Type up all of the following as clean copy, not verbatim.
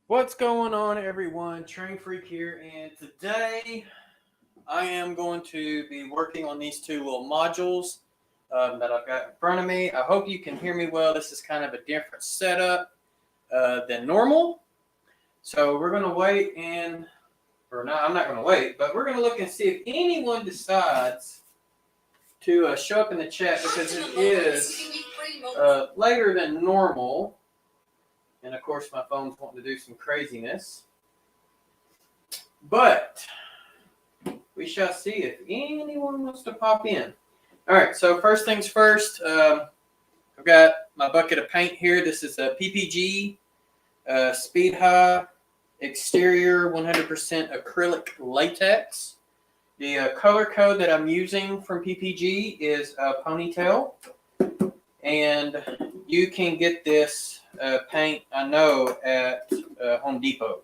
What's going on, everyone? Train Freak here, and today I am going to be working on these two little modules that I've got in front of me. I hope you can hear me well. This is kind of a different setup than normal. So we're going to wait or not, I'm not going to wait, but we're going to look and see if anyone decides to show up in the chat because it is later than normal. And of course, my phone's wanting to do some craziness. But we shall see if anyone wants to pop in. All right, so first things first, I've got my bucket of paint here. This is a PPG Speed High Exterior 100% acrylic latex. The color code that I'm using from PPG is Ponytail. And you can get this paint, I know, at Home Depot.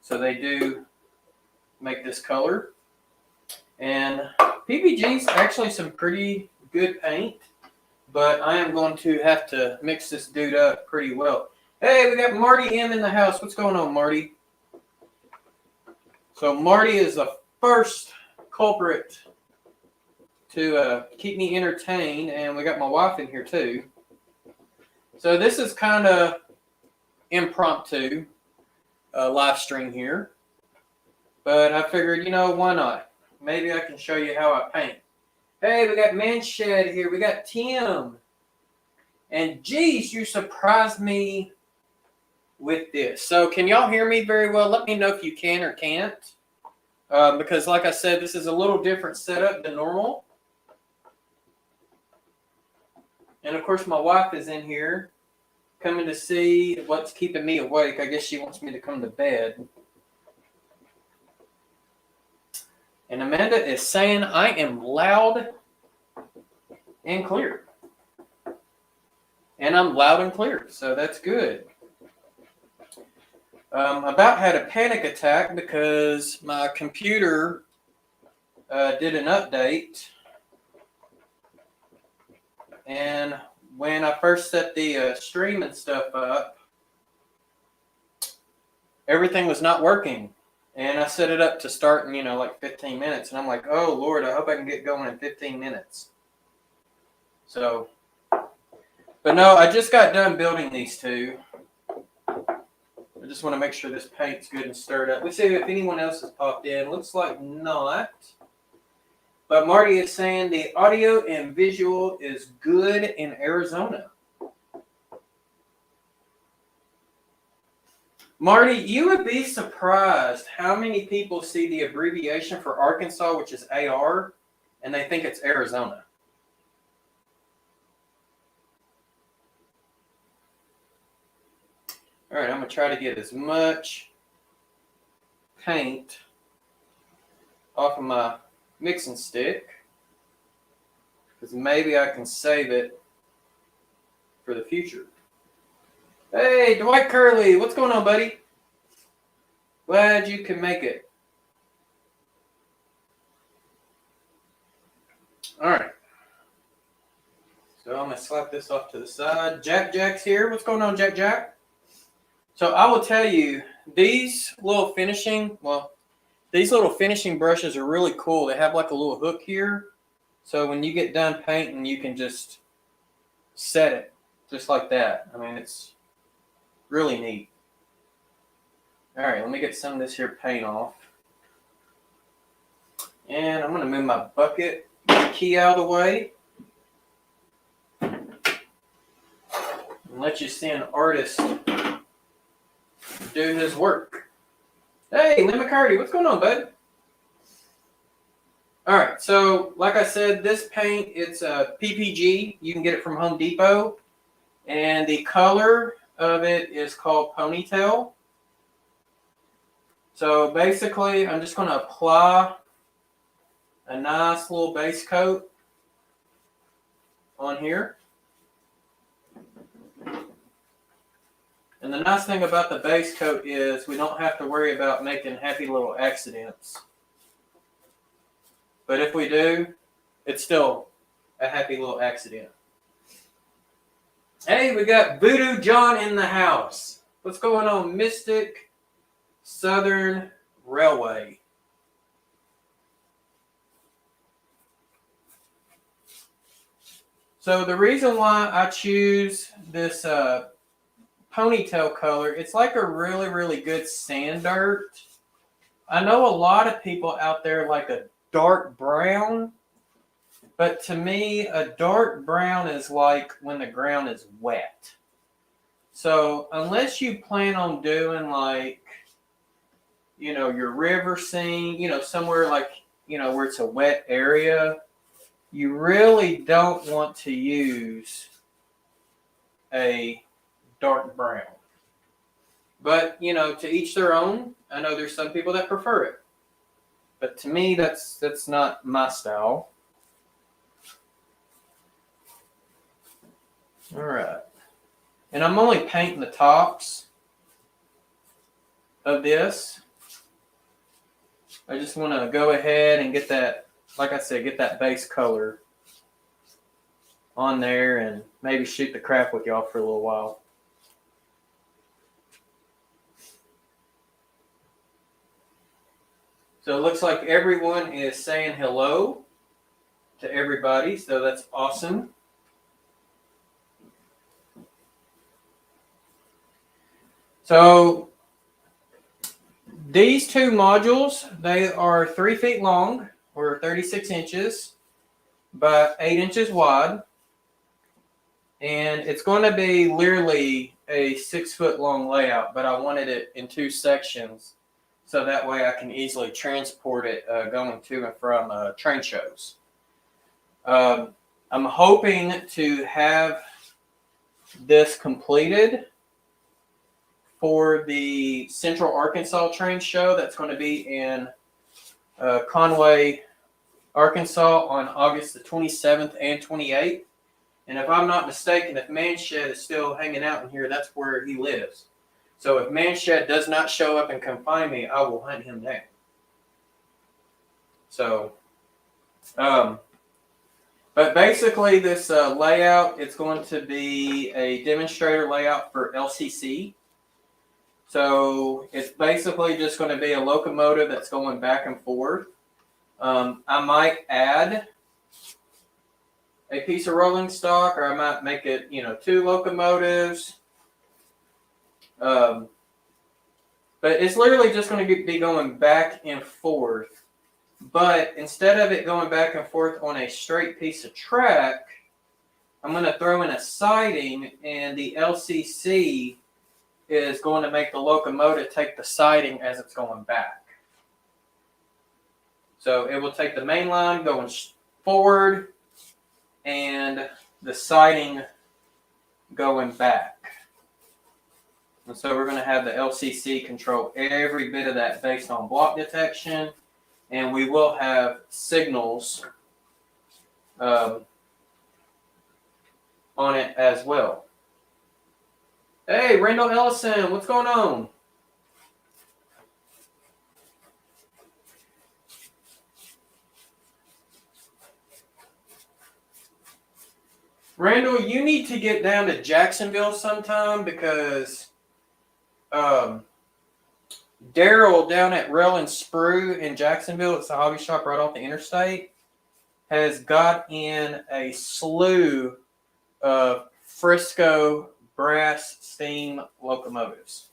So they do make this color. And PPG's actually some pretty good paint, but I am going to have to mix this dude up pretty well. Hey, we got Marty M in the house. What's going on, Marty? So Marty is the first culprit to keep me entertained, and we got my wife in here too. So this is kind of impromptu live stream here, but I figured, why not? Maybe I can show you how I paint. Hey, we got Manshed here. We got Tim. And geez, you surprised me with this. So can y'all hear me very well? Let me know if you can or can't. Because like I said, this is a little different setup than normal. And of course, my wife is in here coming to see what's keeping me awake. I guess she wants me to come to bed. And Amanda is saying I am loud and clear. And I'm loud and clear, so that's good. About had a panic attack because my computer did an update. And when I first set the stream and stuff up, everything was not working. And I set it up to start in, like 15 minutes. And I'm like, oh, Lord, I hope I can get going in 15 minutes. So, but no, I just got done building these two. I just want to make sure this paint's good and stirred up. Let's see if anyone else has popped in. Looks like not. But Marty is saying the audio and visual is good in Arizona. Marty, you would be surprised how many people see the abbreviation for Arkansas, which is AR, and they think it's Arizona. All right, I'm going to try to get as much paint off of my mixing stick, because maybe I can save it for the future. Hey, Dwight Curley, what's going on, buddy? Glad you can make it. All right. So I'm going to slap this off to the side. Jack's here. What's going on, Jack? So I will tell you, these little finishing brushes are really cool. They have like a little hook here. So when you get done painting, you can just set it just like that. I mean, it's really neat. All right, let me get some of this here paint off. And I'm going to move my bucket key out of the way. And let you see an artist do his work. Hey, Lynn McCurdy, what's going on, bud? All right, so like I said, this paint, it's a PPG. You can get it from Home Depot. And the color of it is called Ponytail. So basically, I'm just going to apply a nice little base coat on here. And the nice thing about the base coat is we don't have to worry about making happy little accidents. But if we do, it's still a happy little accident. Hey, we got Voodoo John in the house. What's going on, Mystic Southern Railway? So the reason why I choose this ponytail color, it's like a really, really good sand dirt. I know a lot of people out there like a dark brown, but to me, a dark brown is like when the ground is wet. So unless you plan on doing like, you know, your river scene, you know, somewhere like, you know, where it's a wet area, you really don't want to use a dark brown. But, you know, to each their own. I know there's some people that prefer it. But to me, that's not my style. All right. And I'm only painting the tops of this. I just want to go ahead and get that, like I said, get that base color on there and maybe shoot the crap with y'all for a little while. So it looks like everyone is saying hello to everybody, so that's awesome. So these two modules, they are 3 feet long or 36 inches by 8 inches wide. And it's going to be literally a 6 foot long layout, but I wanted it in 2 sections so that way I can easily transport it going to and from train shows. I'm hoping to have this completed for the Central Arkansas train show that's going to be in Conway, Arkansas on August the 27th and 28th. And if I'm not mistaken, if Manshed is still hanging out in here, that's where he lives. So if Manshed does not show up and come find me, I will hunt him down. So, but basically this layout, it's going to be a demonstrator layout for LCC. So it's basically just going to be a locomotive that's going back and forth. I might add a piece of rolling stock, or I might make it, you know, 2 locomotives. But it's literally just going to be going back and forth. But instead of it going back and forth on a straight piece of track, I'm going to throw in a siding, and the LCC is going to make the locomotive take the siding as it's going back. So it will take the main line going forward and the siding going back. And so we're going to have the LCC control every bit of that based on block detection. And we will have signals on it as well. Hey, Randall Ellison, what's going on? Randall, you need to get down to Jacksonville sometime because Daryl down at Rail and Sprue in Jacksonville, it's a hobby shop right off the interstate, has got in a slew of Frisco brass steam locomotives.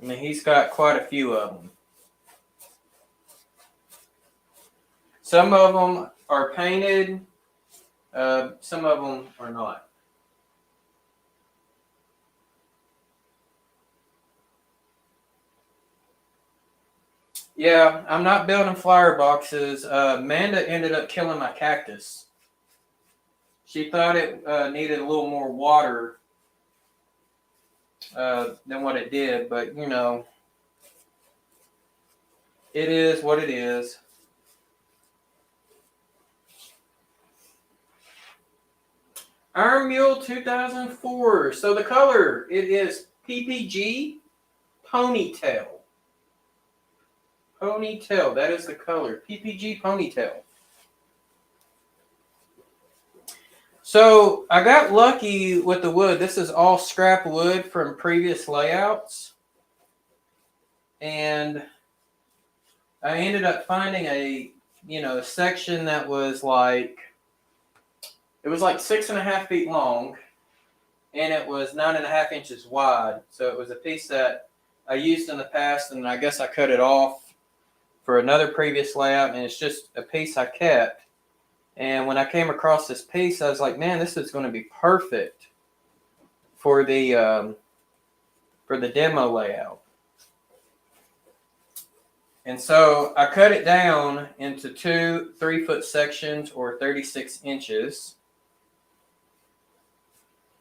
I mean, he's got quite a few of them. Some of them are painted, some of them are not. Yeah, I'm not building flyer boxes. Amanda ended up killing my cactus. She thought it needed a little more water than what it did, but you know, it is what it is. Iron Mule 2004. So the color, it is PPG Ponytail. Ponytail, that is the color. PPG Ponytail. So I got lucky with the wood. This is all scrap wood from previous layouts. And I ended up finding a section that was like, it was like 6.5 feet long, and it was 9.5 inches wide. So it was a piece that I used in the past, and I guess I cut it off for another previous layout, and it's just a piece I kept. And when I came across this piece, I was like, man, this is going to be perfect for the demo layout. And so I cut it down into 2 3-foot sections, or 36 inches,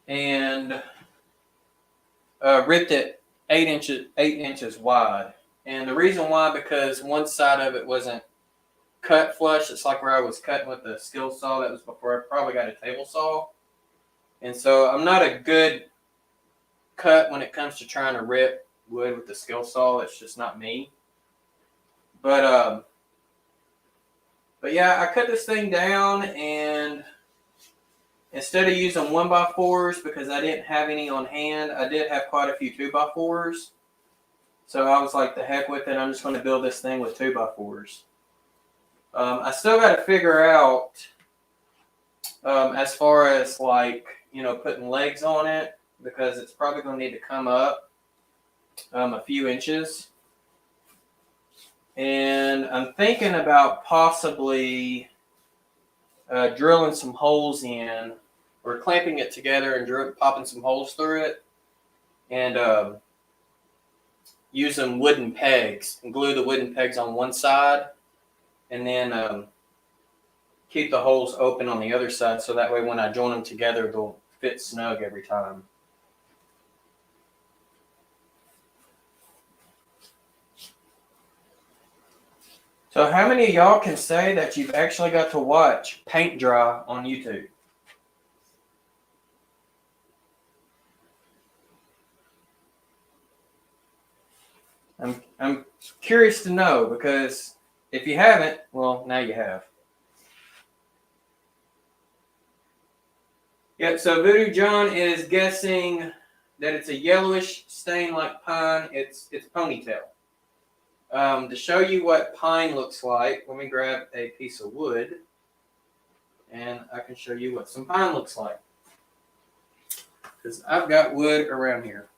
and ripped it 8 inches wide. And the reason why, because one side of it wasn't cut flush. It's like where I was cutting with the skill saw. That was before I probably got a table saw. And so I'm not a good cut when it comes to trying to rip wood with the skill saw. It's just not me. But yeah, I cut this thing down, and instead of using 1x4s, because I didn't have any on hand, I did have quite a few 2x4s. So I was like, the heck with it. I'm just going to build this thing with 2x4s. I still got to figure out as far as like, putting legs on it, because it's probably going to need to come up a few inches. And I'm thinking about possibly drilling some holes in, or clamping it together and popping some holes through it, and using wooden pegs, and glue the wooden pegs on one side, and then keep the holes open on the other side, so that way when I join them together, they'll fit snug every time. So how many of y'all can say that you've actually got to watch paint dry on YouTube? I'm curious to know, because if you haven't, well, now you have. Yep, so Voodoo John is guessing that it's a yellowish stain like pine. It's ponytail. To show you what pine looks like, let me grab a piece of wood, and I can show you what some pine looks like, because I've got wood around here.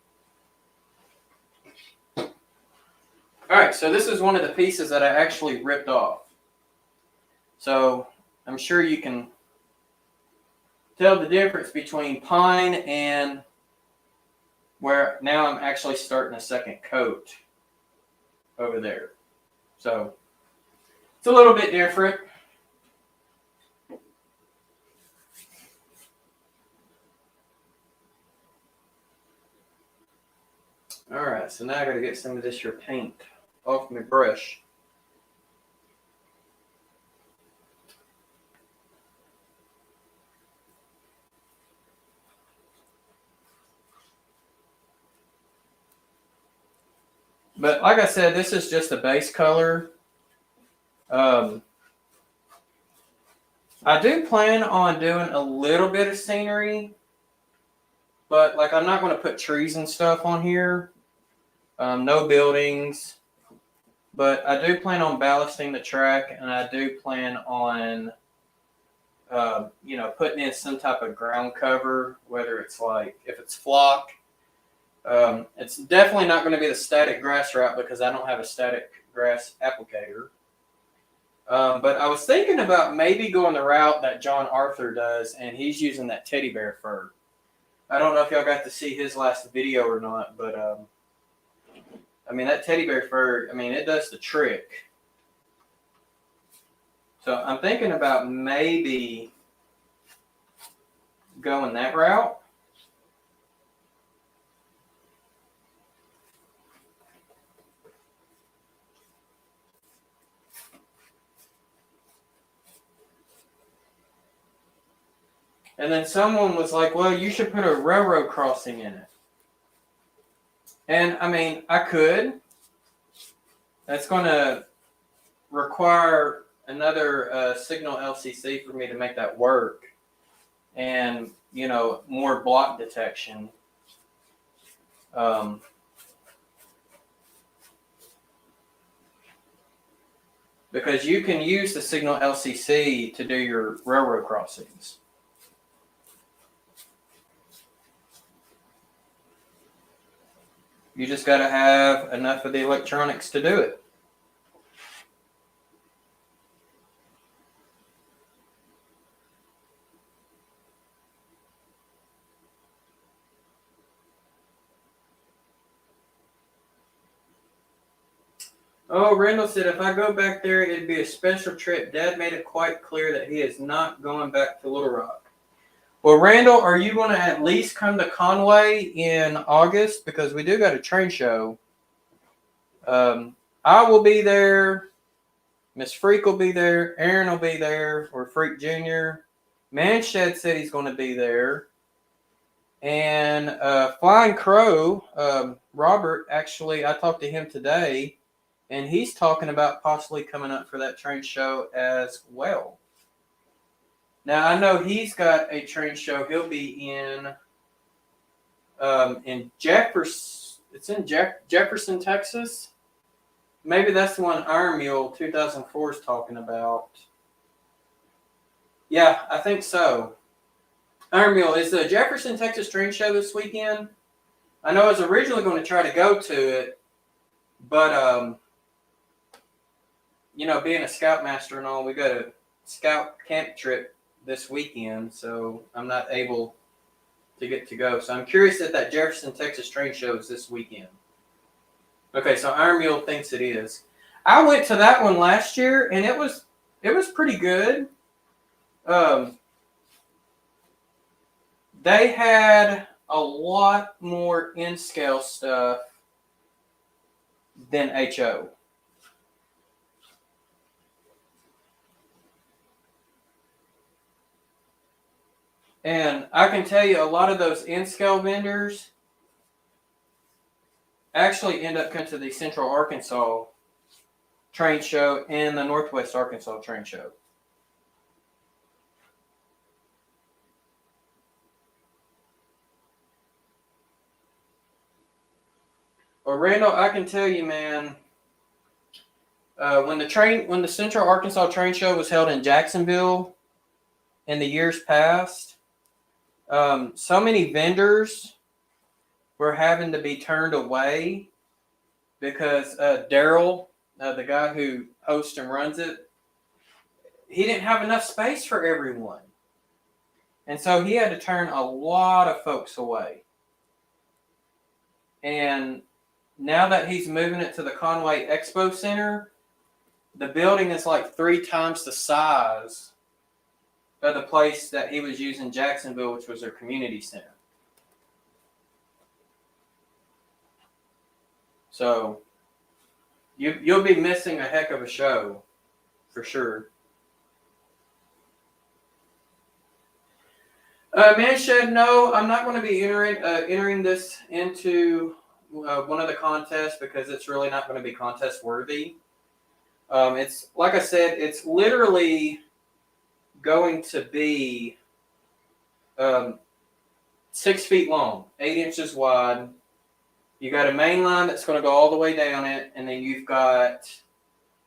All right, so this is one of the pieces that I actually ripped off. So I'm sure you can tell the difference between pine and where now I'm actually starting a second coat over there. So it's a little bit different. All right, so now I got to get some of this here paint off my brush. But like I said, this is just a base color. I do plan on doing a little bit of scenery, but like I'm not going to put trees and stuff on here. No buildings. But I do plan on ballasting the track, and I do plan on, putting in some type of ground cover, whether it's like, if it's flock. It's definitely not going to be the static grass route, because I don't have a static grass applicator. But I was thinking about maybe going the route that John Arthur does, and he's using that teddy bear fur. I don't know if y'all got to see his last video or not, but I mean, that teddy bear fur, I mean, it does the trick. So I'm thinking about maybe going that route. And then someone was like, well, you should put a railroad crossing in it. And I mean, I could. That's going to require another signal LCC for me to make that work. and, you know, more block detection. Because you can use the signal LCC to do your railroad crossings. You just got to have enough of the electronics to do it. Oh, Randall said, if I go back there, it'd be a special trip. Dad made it quite clear that he is not going back to Little Rock. Well, Randall, are you going to at least come to Conway in August? Because we do got a train show. I will be there. Miss Freak will be there. Aaron will be there, or Freak Jr. Manshed said he's going to be there. And Flying Crow, Robert, actually, I talked to him today. And he's talking about possibly coming up for that train show as well. Now, I know he's got a train show. He'll be in Jefferson. It's in Jefferson, Texas. Maybe that's the one Iron Mule 2004 is talking about. Yeah, I think so. Iron Mule, is the Jefferson, Texas train show this weekend? I know I was originally going to try to go to it, but you know, being a scoutmaster and all, we got a scout camp trip this weekend, so I'm not able to get to go. So I'm curious if that Jefferson, Texas train show is this weekend. Okay, so Iron Mule thinks it is. I went to that one last year, and it was pretty good. They had a lot more in-scale stuff than HO. And I can tell you a lot of those in-scale vendors actually end up coming to the Central Arkansas train show and the Northwest Arkansas train show. Well, Randall, I can tell you, man, when the Central Arkansas train show was held in Jacksonville in the years past, so many vendors were having to be turned away because Daryl, the guy who hosts and runs it, he didn't have enough space for everyone. And so he had to turn a lot of folks away. And now that he's moving it to the Conway Expo Center, the building is like 3 times the size of the place that he was using in Jacksonville, which was their community center. So you'll be missing a heck of a show for sure. Manshed, no, I'm not going to be entering this into one of the contests because it's really not going to be contest worthy. It's like I said, it's literally going to be 6 feet long, 8 inches wide. You got a main line that's going to go all the way down it, and then you've got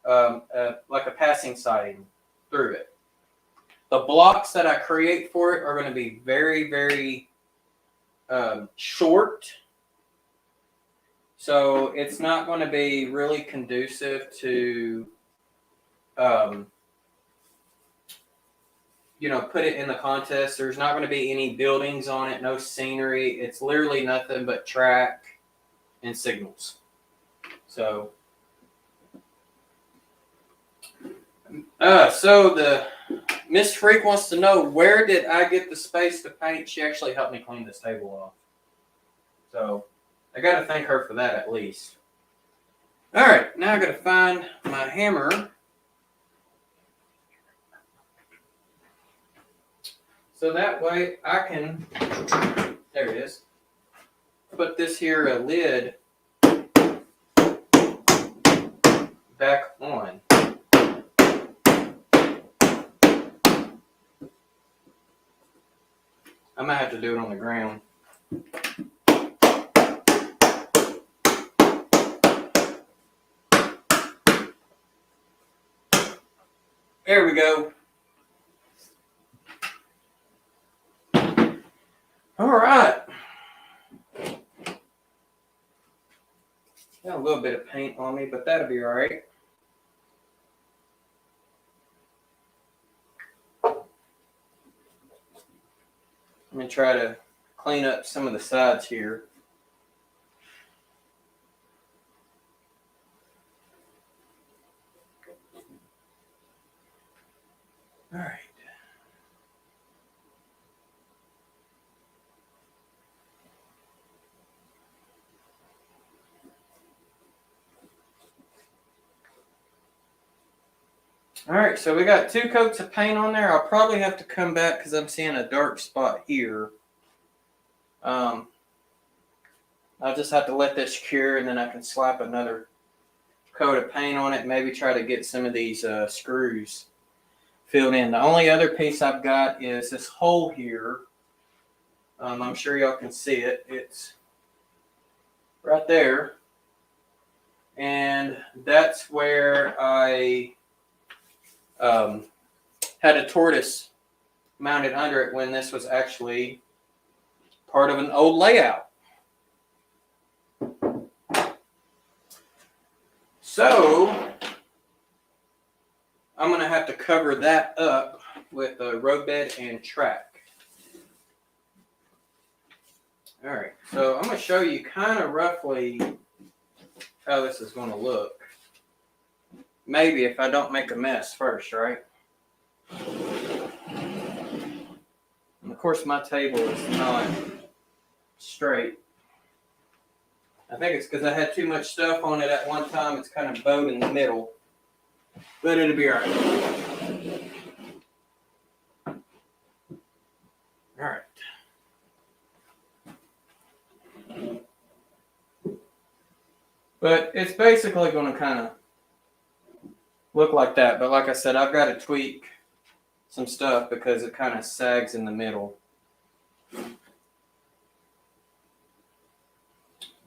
like a passing siding through it. The blocks that I create for it are going to be very, very short. So it's not going to be really conducive to, put it in the contest. There's not going to be any buildings on it, no scenery. It's literally nothing but track and signals. So the Miss Freak wants to know, where did I get the space to paint? She actually helped me clean this table off. So I got to thank her for that at least. All right, now I got to find my hammer. So that way I can, there it is, put this here lid back on. I might have to do it on the ground. There we go. All right. Got a little bit of paint on me, but that'll be all right. Let me try to clean up some of the sides here. All right. All right, so we got 2 coats of paint on there. I'll probably have to come back because I'm seeing a dark spot here. I'll just have to let this cure, and then I can slap another coat of paint on it. Maybe try to get some of these screws filled in. The only other piece I've got is this hole here. I'm sure y'all can see it. It's right there. And that's where I had a tortoise mounted under it when this was actually part of an old layout. So I'm going to have to cover that up with a roadbed and track. All right, so I'm going to show you kind of roughly how this is going to look. Maybe if I don't make a mess first, right? And of course, my table is not straight. I think it's because I had too much stuff on it at one time. It's kind of bowed in the middle. But it'll be all right. All right. But it's basically going to kind of look like that. But like I said, I've got to tweak some stuff because it kind of sags in the middle.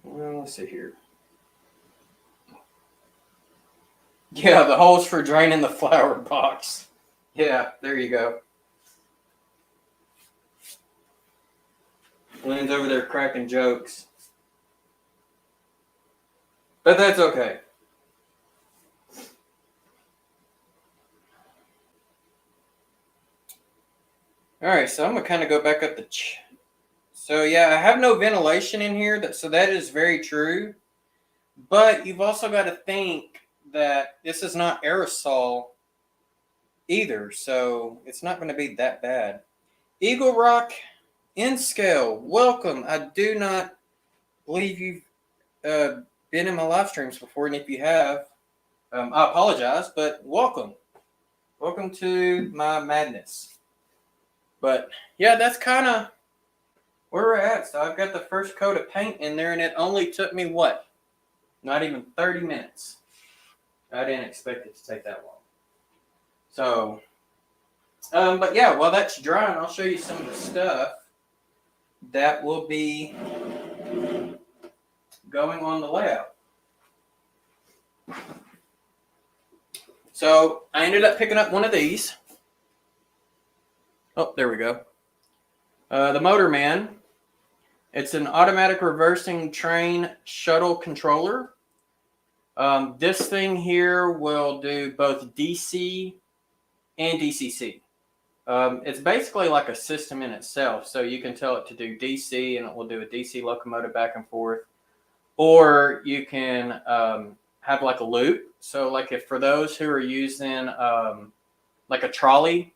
Well, let's see here. Yeah, the holes for draining the flower box. Yeah, there you go. Lynn's over there cracking jokes. But that's okay. All right, so I'm going to kind of go back up the... So, yeah, I have no ventilation in here, so that is very true. But you've also got to think that this is not aerosol either, so it's not going to be that bad. Eagle Rock in scale, welcome. I do not believe you've been in my live streams before, and if you have, I apologize, but welcome. Welcome to my madness. But, yeah, that's kind of where we're at. So I've got the first coat of paint in there, and it only took me, what? Not even 30 minutes. I didn't expect it to take that long. So, but yeah, while that's drying, I'll show you some of the stuff that will be going on the layout. So I ended up picking up one of these. Oh, there we go. The Motorman. It's an automatic reversing train shuttle controller. This thing here will do both DC and DCC. It's basically like a system in itself. So you can tell it to do DC and it will do a DC locomotive back and forth. Or you can have like a loop. So like if for those who are using like a trolley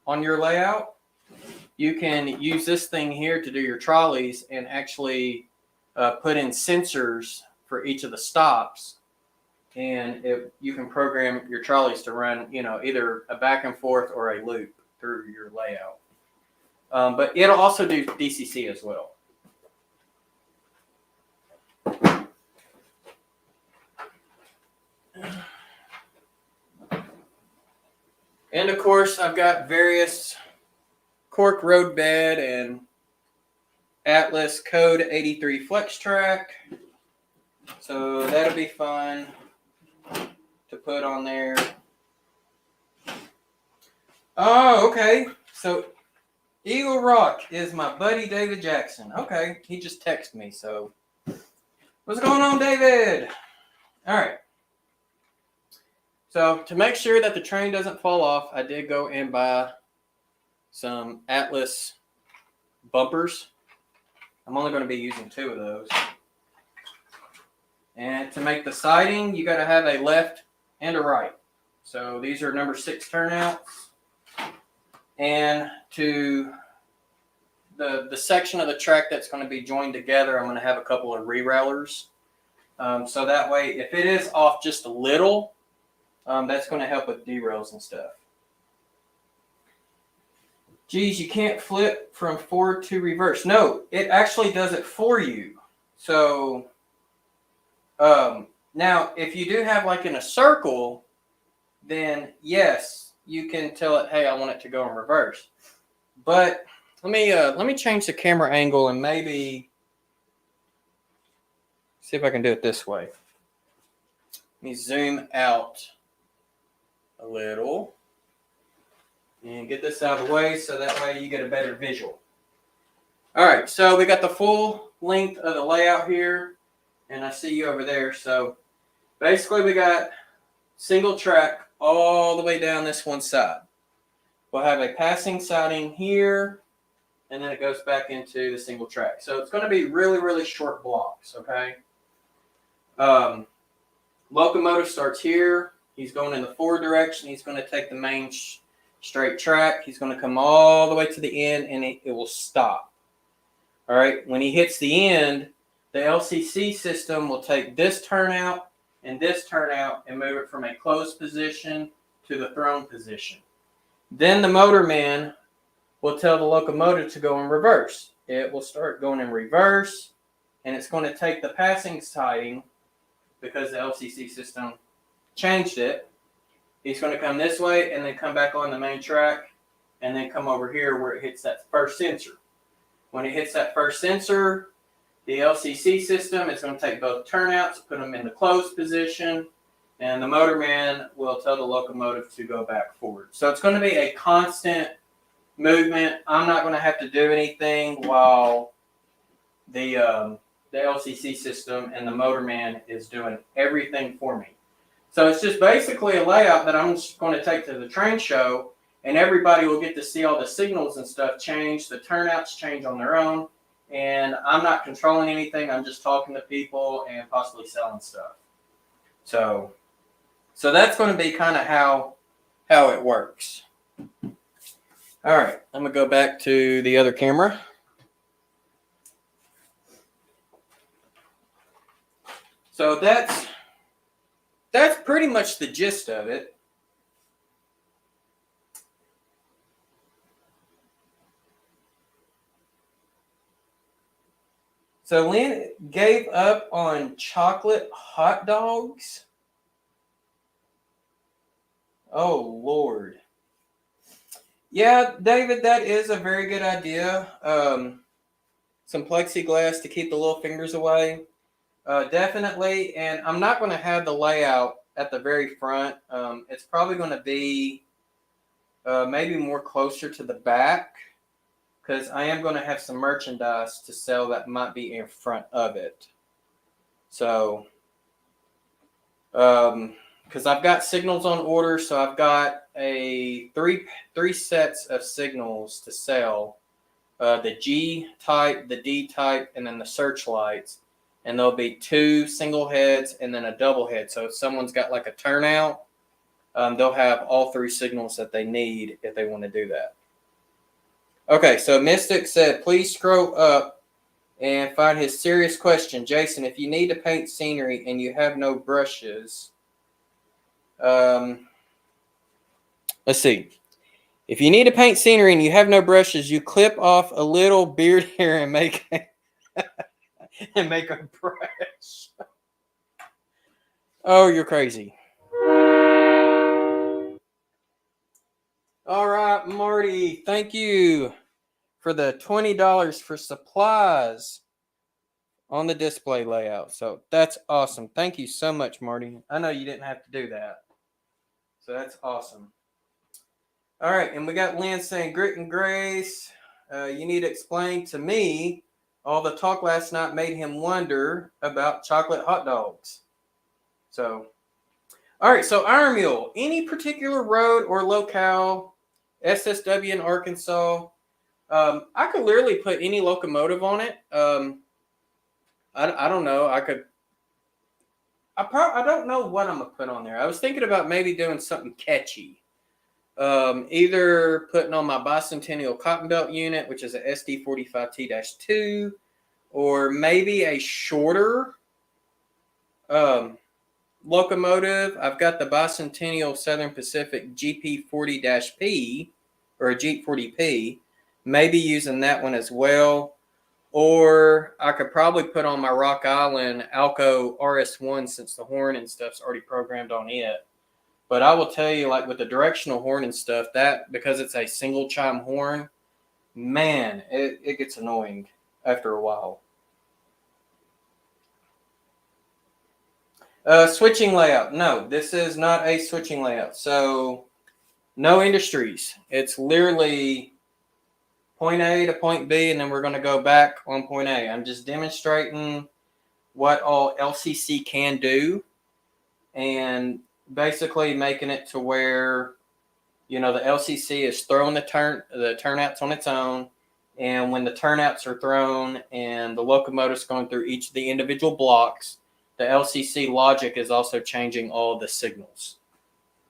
on your layout, you can use this thing here to do your trolleys and actually put in sensors for each of the stops. And you can program your trolleys to run, either a back and forth or a loop through your layout. But it'll also do DCC as well. And of course, I've got various cork road bed and Atlas Code 83 Flex Track. So that'll be fun to put on there. Oh, okay. So Eagle Rock is my buddy David Jackson. Okay, he just texted me. So what's going on, David? All right. So to make sure that the train doesn't fall off, I did go and buy some Atlas bumpers. I'm only going to be using 2 of those. And to make the siding, you got to have a left and a right. So these are number 6 turnouts. And to the section of the track that's going to be joined together, I'm going to have a couple of re-railers. So that way, if it is off just a little, that's going to help with derails and stuff. Geez, you can't flip from forward to reverse. No, it actually does it for you. So now, if you do have like in a circle, then yes, you can tell it, hey, I want it to go in reverse. But let me change the camera angle and maybe see if I can do it this way. Let me zoom out a little and get this out of the way so that way you get a better visual. All right, so we got the full length of the layout here, and I see you over there. So basically we got single track all the way down this one side. We'll have a passing siding here, and then it goes back into the single track. So it's going to be really, really short blocks, okay? Locomotive starts here. He's going in the forward direction. He's going to take the main straight track. He's going to come all the way to the end, and it will stop. All right, when he hits the end, the LCC system will take this turnout and this turnout and move it from a closed position to the thrown position. Then the motorman will tell the locomotive to go in reverse. It will start going in reverse, and it's going to take the passing siding because the LCC system changed it. He's going to come this way and then come back on the main track and then come over here where it hits that first sensor. When it hits that first sensor, the LCC system is going to take both turnouts, put them in the closed position, and the motorman will tell the locomotive to go back forward. So it's going to be a constant movement. I'm not going to have to do anything while the LCC system and the motorman is doing everything for me. So it's just basically a layout that I'm just going to take to the train show, and everybody will get to see all the signals and stuff change. The turnouts change on their own, and I'm not controlling anything. I'm just talking to people and possibly selling stuff. So that's going to be kind of how it works. All right, I'm going to go back to the other camera. So that's pretty much the gist of it. So Lynn gave up on chocolate hot dogs. Oh, Lord. Yeah, David, that is a very good idea. Some plexiglass to keep the little fingers away. Definitely. And I'm not going to have the layout at the very front. It's probably going to be maybe more closer to the back, because I am going to have some merchandise to sell that might be in front of it. So, because I've got signals on order, so I've got three sets of signals to sell. The G type, the D type, and then the searchlights. And there'll be 2 single heads and then a double head. So if someone's got like a turnout, they'll have all 3 signals that they need if they want to do that. Okay, so Mystic said, please scroll up and find his serious question. Jason, if you need to paint scenery and you have no brushes, let's see. If you need to paint scenery and you have no brushes, you clip off a little beard hair and make and make a brush. Oh, you're crazy. All right, Marty, thank you for the $20 for supplies on the display layout. So that's awesome. Thank you so much, Marty. I know you didn't have to do that. So that's awesome. All right, and we got Lynn saying, Grit and Grace, you need to explain to me all the talk last night made him wonder about chocolate hot dogs. So, all right, so Iron Mule, any particular road or locale, SSW in Arkansas, I could literally put any locomotive on it. I don't know. I don't know what I'm going to put on there. I was thinking about maybe doing something catchy. Either putting on my Bicentennial Cotton Belt unit, which is a SD45T-2, or maybe a shorter locomotive. I've got the Bicentennial Southern Pacific GP40-P, or a Jeep 40P. Maybe using that one as well. Or I could probably put on my Rock Island Alco RS1 since the horn and stuff's already programmed on it. But I will tell you, like with the directional horn and stuff, that because it's a single chime horn, man, it gets annoying after a while. Switching layout. No, this is not a switching layout. So no industries. It's literally point A to point B, and then we're going to go back on point A. I'm just demonstrating what all LCC can do and basically making it to where, you know, the LCC is throwing the turnouts on its own. And when the turnouts are thrown and the locomotive's going through each of the individual blocks, the LCC logic is also changing all the signals.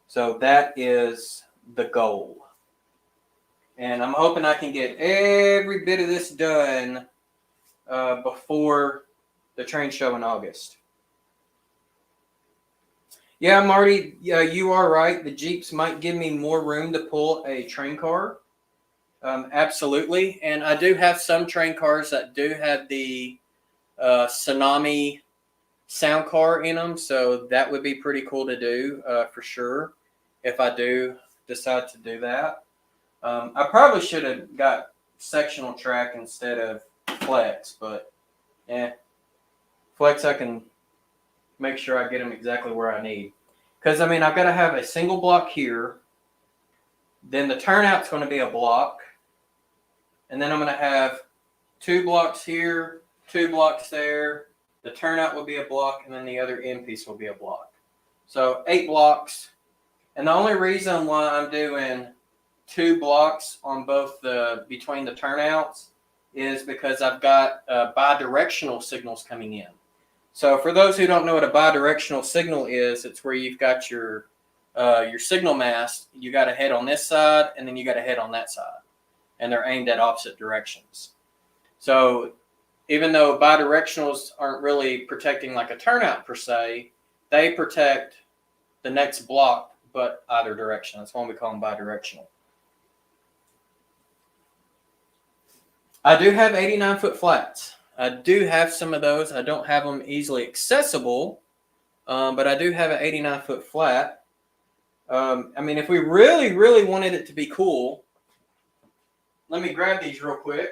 So that is the goal. And I'm hoping I can get every bit of this done before the train show in August. Yeah, Marty, you are right. The Jeeps might give me more room to pull a train car. Absolutely. And I do have some train cars that do have the Tsunami sound car in them. So that would be pretty cool to do for sure if I do decide to do that. I probably should have got sectional track instead of flex, but flex I can make sure I get them exactly where I need. Because, I mean, I've got to have a single block here. Then the turnout's going to be a block. And then I'm going to have 2 blocks here, 2 blocks there. The turnout will be a block, and then the other end piece will be a block. So 8 blocks. And the only reason why I'm doing 2 blocks on both between the turnouts is because I've got bidirectional signals coming in. So for those who don't know what a bidirectional signal is, it's where you've got your signal mast. You got a head on this side, and then you got a head on that side, and they're aimed at opposite directions. So even though bidirectionals aren't really protecting like a turnout per se, they protect the next block, but either direction. That's why we call them bidirectional. I do have 89-foot flats. I do have some of those. I don't have them easily accessible, but I do have an 89-foot flat. I mean, if we really, really wanted it to be cool, let me grab these real quick.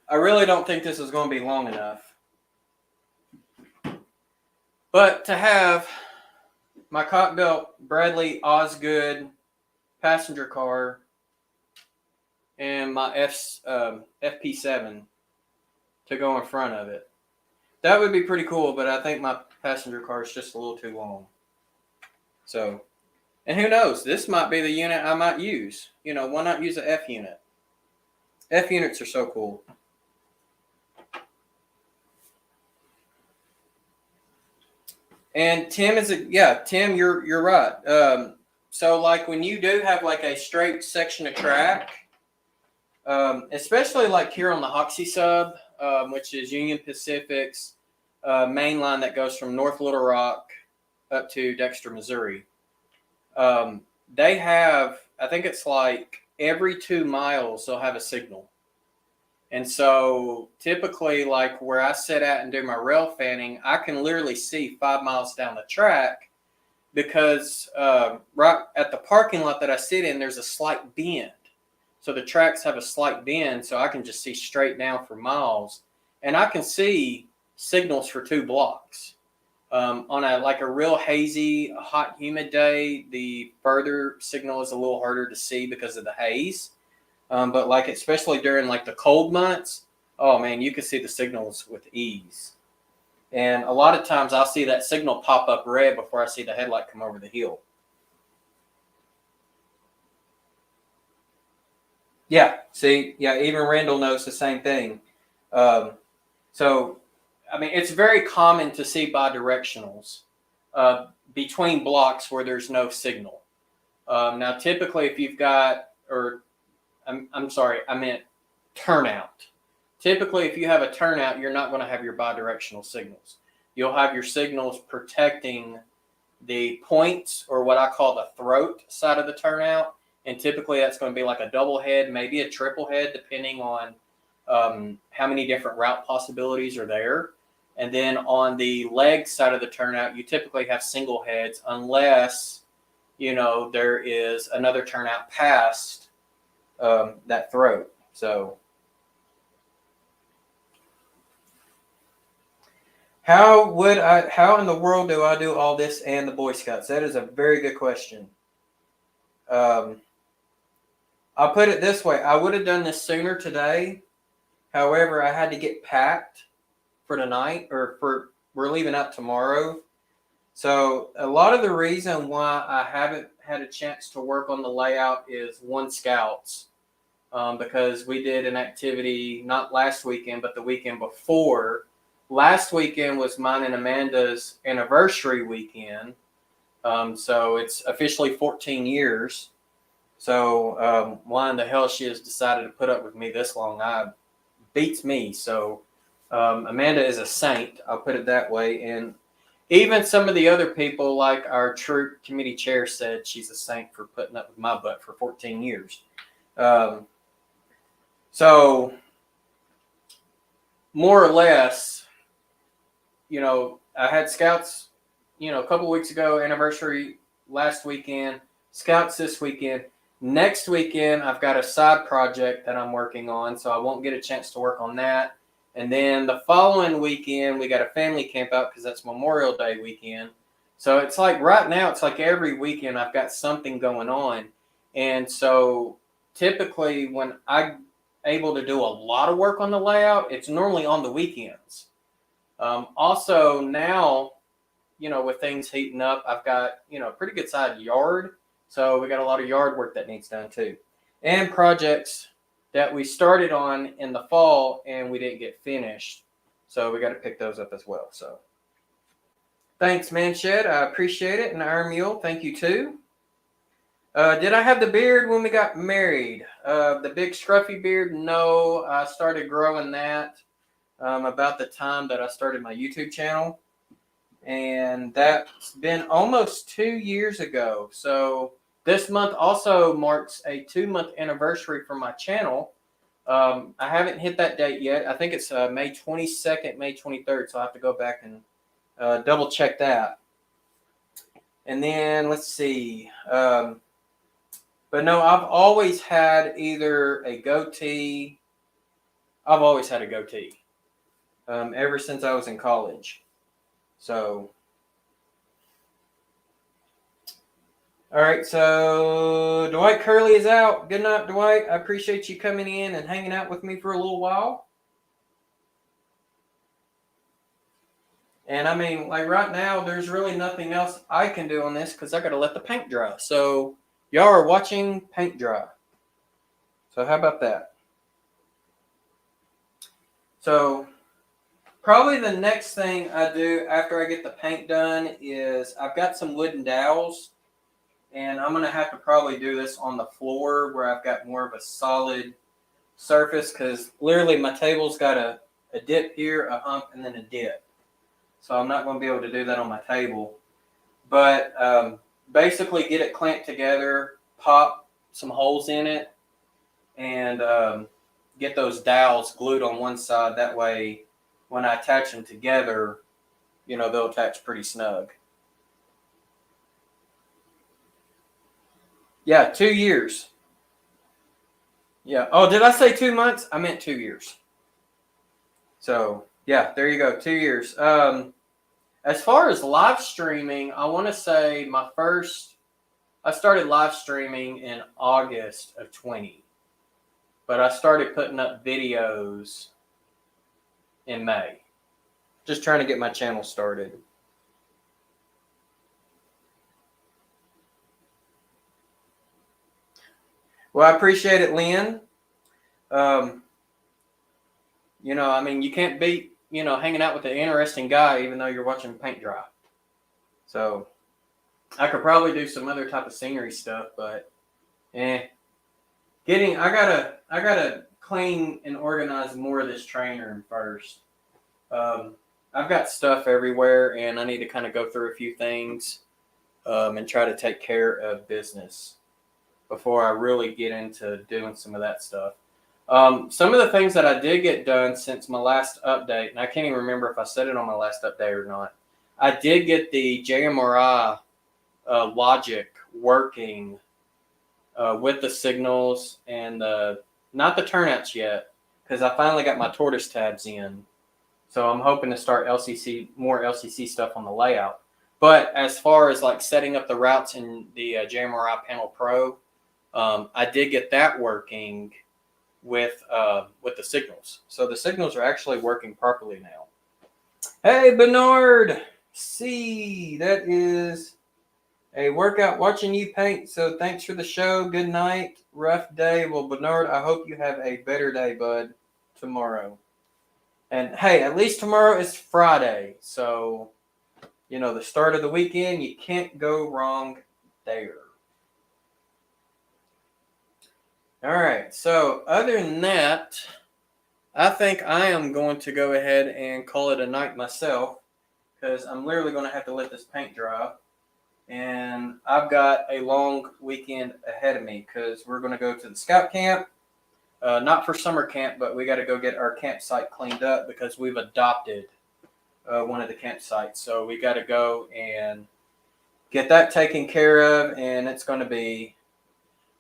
I really don't think this is going to be long enough. But to have my Cotton Belt Bradley Osgood passenger car and my FP7 to go in front of it, that would be pretty cool, but I think my passenger car is just a little too long. So, and who knows, this might be the unit I might use. You know, why not use an F unit? F units are so cool. And Tim Tim, you're right. So like when you do have like a straight section of track, especially like here on the Hoxie sub, which is Union Pacific's main line that goes from North Little Rock up to Dexter, Missouri. They have, I think it's like every 2 miles they'll have a signal. And so typically, like where I sit at and do my rail fanning, I can literally see 5 miles down the track because right at the parking lot that I sit in, there's a slight bend. So the tracks have a slight bend, so I can just see straight down for miles. And I can see signals for 2 blocks. On a real hazy, hot, humid day, the further signal is a little harder to see because of the haze. But like especially during like the cold months, oh man, you can see the signals with ease. And a lot of times I'll see that signal pop up red before I see the headlight come over the hill. Yeah, see, yeah, even Randall knows the same thing. So, I mean, it's very common to see bidirectionals between blocks where there's no signal. Now, typically, if you've got, or I'm sorry, I meant turnout. Typically, if you have a turnout, you're not going to have your bidirectional signals. You'll have your signals protecting the points, or what I call the throat side of the turnout. And typically that's going to be like a double head, maybe a triple head, depending on how many different route possibilities are there. And then on the leg side of the turnout, you typically have single heads unless, there is another turnout past that throat. So how in the world do I do all this and the Boy Scouts? That is a very good question. I'll put it this way. I would have done this sooner today. However, I had to get packed for tonight, we're leaving out tomorrow. So a lot of the reason why I haven't had a chance to work on the layout is one, Scouts. Because we did an activity not last weekend, but the weekend before. Last weekend was mine and Amanda's anniversary weekend. So it's officially 14 years. So why in the hell she has decided to put up with me this long? Beats me. So Amanda is a saint. I'll put it that way. And even some of the other people, like our troop committee chair, said she's a saint for putting up with my butt for 14 years. So more or less, I had Scouts, a couple weeks ago, anniversary last weekend, Scouts this weekend. Next weekend, I've got a side project that I'm working on, so I won't get a chance to work on that. And then the following weekend, we got a family camp out because that's Memorial Day weekend. So it's like right now, it's like every weekend I've got something going on. And so typically when I'm able to do a lot of work on the layout, it's normally on the weekends. Also now, with things heating up, I've got, a pretty good sized yard. So we got a lot of yard work that needs done too. And projects that we started on in the fall and we didn't get finished. So we got to pick those up as well. So thanks, Manshed. I appreciate it. And Iron Mule, thank you too. Did I have the beard when we got married? The big scruffy beard? No, I started growing that about the time that I started my YouTube channel. And that's been almost 2 years ago. So this month also marks a 2-month anniversary for my channel. I haven't hit that date yet. I think it's May 22nd, May 23rd. So I have to go back and double check that. And then let's see. But no, I've always had either a goatee. I've always had a goatee ever since I was in college. So, all right. So Dwight Curley is out. Good night, Dwight. I appreciate you coming in and hanging out with me for a little while. And I mean, like right now, there's really nothing else I can do on this because I got to let the paint dry. So y'all are watching paint dry. So how about that? So probably the next thing I do after I get the paint done is I've got some wooden dowels. And I'm going to have to probably do this on the floor where I've got more of a solid surface because literally my table's got a dip here, a hump, and then a dip. So I'm not going to be able to do that on my table. But basically get it clamped together, pop some holes in it, and get those dowels glued on one side. That way, when I attach them together, they'll attach pretty snug. Yeah, 2 years. Yeah. Oh, did I say 2 months? I meant 2 years. So, yeah, there you go. 2 years. As far as live streaming, I want to say I started live streaming in August of 20. But I started putting up videos in May. Just trying to get my channel started. Well, I appreciate it, Lynn. You can't beat, hanging out with an interesting guy even though you're watching paint dry. So I could probably do some other type of scenery stuff, but I gotta clean and organize more of this train room first. I've got stuff everywhere, and I need to kind of go through a few things and try to take care of business before I really get into doing some of that stuff. Some of the things that I did get done since my last update, and I can't even remember if I said it on my last update or not. I did get the JMRI logic working with the signals and not the turnouts yet, because I finally got my tortoise tabs in. So I'm hoping to start more LCC stuff on the layout. But as far as like setting up the routes in the JMRI Panel Pro, I did get that working with the signals. So the signals are actually working properly now. Hey, Bernard. See, that is a workout watching you paint. So thanks for the show. Good night. Rough day. Well, Bernard, I hope you have a better day, bud, tomorrow. And hey, at least tomorrow is Friday. So, the start of the weekend, you can't go wrong there. All right. So other than that, I think I am going to go ahead and call it a night myself, because I'm literally going to have to let this paint dry. And I've got a long weekend ahead of me because we're going to go to the scout camp. Not for summer camp, but we got to go get our campsite cleaned up because we've adopted one of the campsites. So we got to go and get that taken care of, and it's going to be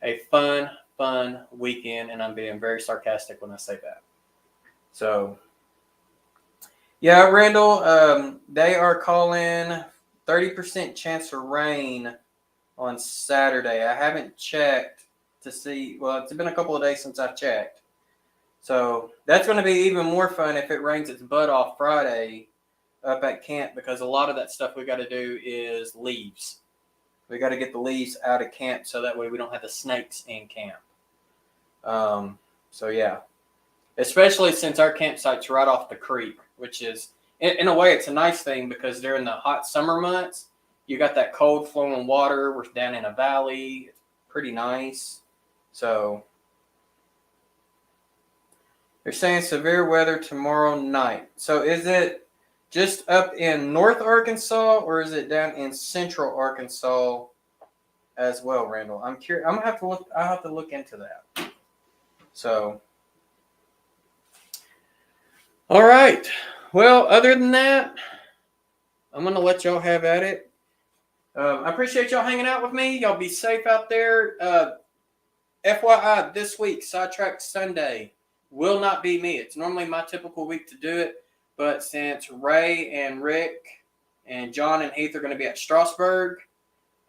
a fun weekend, and I'm being very sarcastic when I say that. So, yeah, Randall, they are calling 30% chance of rain on Saturday. I haven't checked to see. Well, it's been a couple of days since I've checked. So that's going to be even more fun if it rains its butt off Friday up at camp, because a lot of that stuff we got to do is leaves. We got to get the leaves out of camp so that way we don't have the snakes in camp. So yeah, especially since our campsite's right off the creek, which is, in a way, it's a nice thing because during the hot summer months, you got that cold flowing water. We're down in a valley. It's pretty nice. So they're saying severe weather tomorrow night. So is it just up in North Arkansas, or is it down in Central Arkansas as well, Randall? I'm curious. I'll have to look into that. So, all right. Well, other than that, I'm going to let y'all have at it. I appreciate y'all hanging out with me. Y'all be safe out there. FYI, this week, Sidetrack Sunday will not be me. It's normally my typical week to do it. But since Ray and Rick and John and Heath are going to be at Strasburg,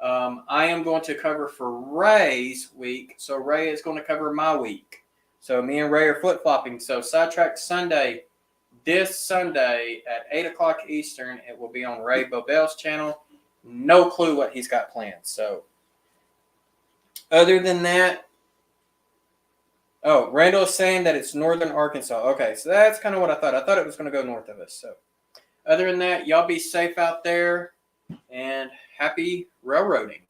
I am going to cover for Ray's week. So Ray is going to cover my week. So me and Ray are flip-flopping. So Sidetrack Sunday, this Sunday at 8 o'clock Eastern, it will be on Ray Boebel's channel. No clue what he's got planned. So other than that, oh, Randall is saying that it's northern Arkansas. Okay, so that's kind of what I thought. I thought it was going to go north of us. So other than that, y'all be safe out there and happy railroading.